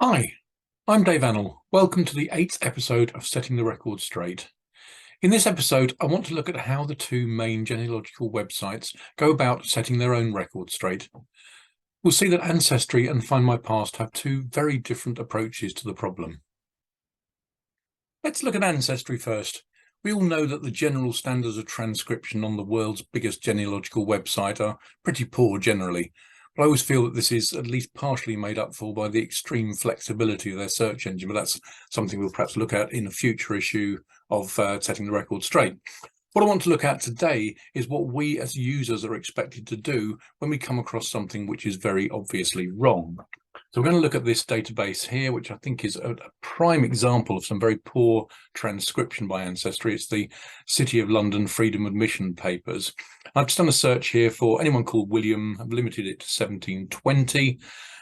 Hi, I'm Dave Annell. Welcome to the 8th episode of Setting the Record Straight. In this episode, I want to look at how the two main genealogical websites go about setting their own record straight. We'll see that Ancestry and Find My Past have two very different approaches to the problem. Let's look at Ancestry first. We all know that the general standards of transcription on the world's biggest genealogical website are pretty poor generally. But I always feel that this is at least partially made up for by the extreme flexibility of their search engine, but that's something we'll perhaps look at in a future issue of Setting the Record Straight. What I want to look at today is what we as users are expected to do when we come across something which is very obviously wrong. So we're going to look at this database here, which I think is a prime example of some very poor transcription by Ancestry. It's the City of London Freedom Admission Papers. I've just done a search here for anyone called William. I've limited it to 1720,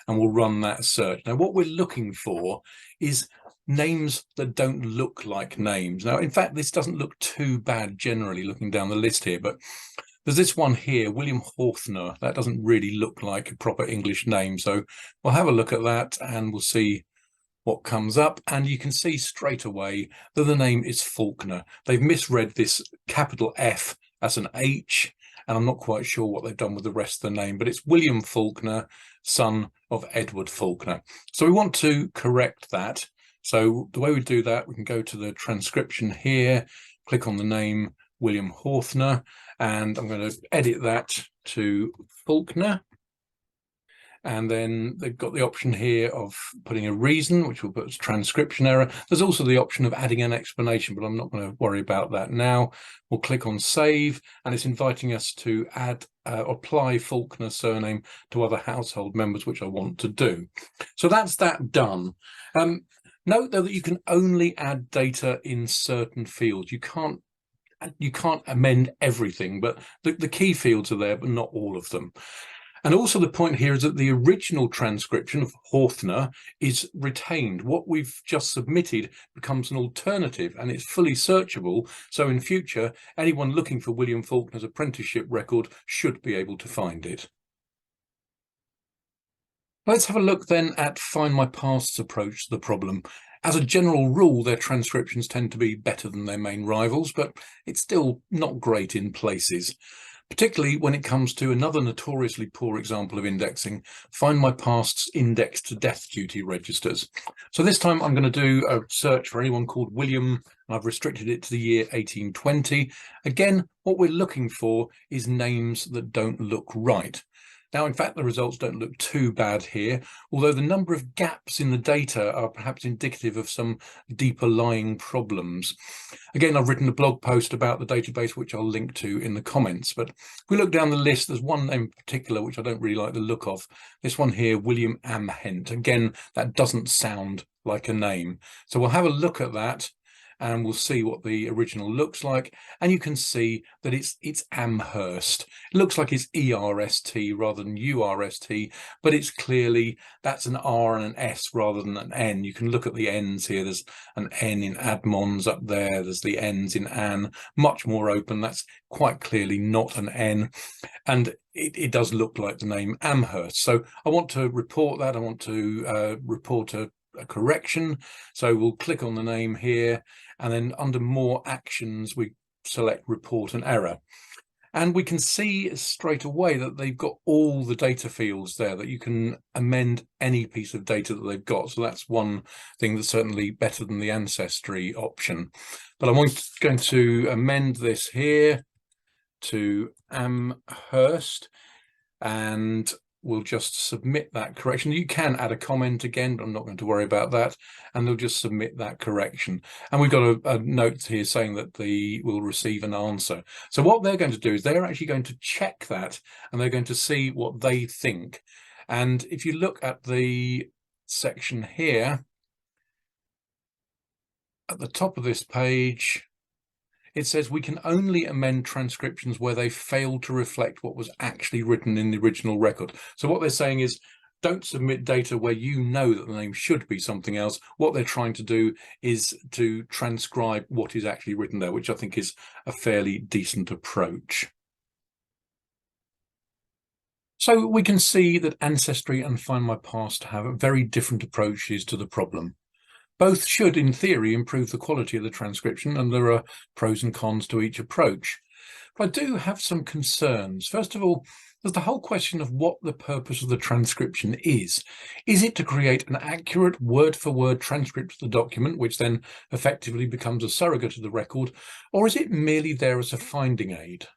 and we'll run that search. Now, what we're looking for is names that don't look like names. Now, in fact, this doesn't look too bad generally looking down the list here, but there's this one here, William Hawthner. That doesn't really look like a proper English name. So we'll have a look at that and we'll see what comes up. And you can see straight away that the name is Faulkner. They've misread this capital F as an H, and I'm not quite sure what they've done with the rest of the name, but it's William Faulkner, son of Edward Faulkner. So we want to correct that. So the way we do that, we can go to the transcription here, click on the name William Hawthner, and I'm going to edit that to Faulkner. And then they've got the option here of putting a reason, which will put as transcription error. There's also the option of adding an explanation, but I'm not going to worry about that now. We'll click on save, and it's inviting us to apply Faulkner's surname to other household members, which I want to do. So that's that done. Note though that you can only add data in certain fields. You can't amend everything, but the key fields are there, but not all of them. And also the point here is that the original transcription of Hawthner is retained. What we've just submitted becomes an alternative and it's fully searchable. So in future, anyone looking for William Faulkner's apprenticeship record should be able to find it. Let's have a look then at Find My Past's approach to the problem. As a general rule, their transcriptions tend to be better than their main rivals, but it's still not great in places, particularly when it comes to another notoriously poor example of indexing, Find My Past's index to death duty registers. So this time I'm going to do a search for anyone called William, and I've restricted it to the year 1820. Again, what we're looking for is names that don't look right. Now, in fact, the results don't look too bad here, although the number of gaps in the data are perhaps indicative of some deeper lying problems. Again, I've written a blog post about the database, which I'll link to in the comments. But if we look down the list, there's one name in particular which I don't really like the look of. This one here, William Amhent. Again, that doesn't sound like a name. So we'll have a look at that, and we'll see what the original looks like. And you can see that it's Amherst. It looks like it's ERST rather than URST, but it's clearly, that's an R and an S rather than an N. You can look at the N's here. There's an N in Admons up there. There's the N's in Anne, much more open. That's quite clearly not an N. And it does look like the name Amherst. So I want to report that. I want to report a correction. So we'll click on the name here, and then under more actions we select report an error, and we can see straight away that they've got all the data fields there, that you can amend any piece of data that they've got. So that's one thing that's certainly better than the Ancestry option. But I'm going to amend this here to Amherst, and we'll just submit that correction. You can add a comment again, but I'm not going to worry about that. And they'll just submit that correction. And we've got a note here saying that we'll receive an answer. So what they're going to do is they're actually going to check that, and they're going to see what they think. And if you look at the section here, at the top of this page, it says we can only amend transcriptions where they fail to reflect what was actually written in the original record. So what they're saying is, don't submit data where you know that the name should be something else. What they're trying to do is to transcribe what is actually written there, which I think is a fairly decent approach. So we can see that Ancestry and Find My Past have very different approaches to the problem. Both should, in theory, improve the quality of the transcription, and there are pros and cons to each approach. But I do have some concerns. First of all, there's the whole question of what the purpose of the transcription is. Is it to create an accurate word-for-word transcript of the document, which then effectively becomes a surrogate of the record, or is it merely there as a finding aid?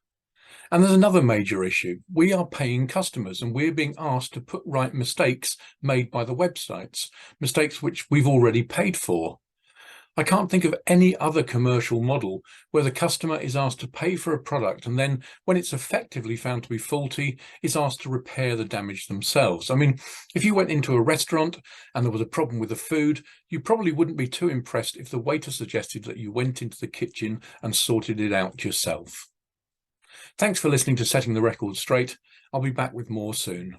And there's another major issue. We are paying customers and we're being asked to put right mistakes made by the websites, mistakes which we've already paid for. I can't think of any other commercial model where the customer is asked to pay for a product and then, when it's effectively found to be faulty, is asked to repair the damage themselves. I mean, if you went into a restaurant and there was a problem with the food, you probably wouldn't be too impressed if the waiter suggested that you went into the kitchen and sorted it out yourself. Thanks for listening to Setting the Record Straight. I'll be back with more soon.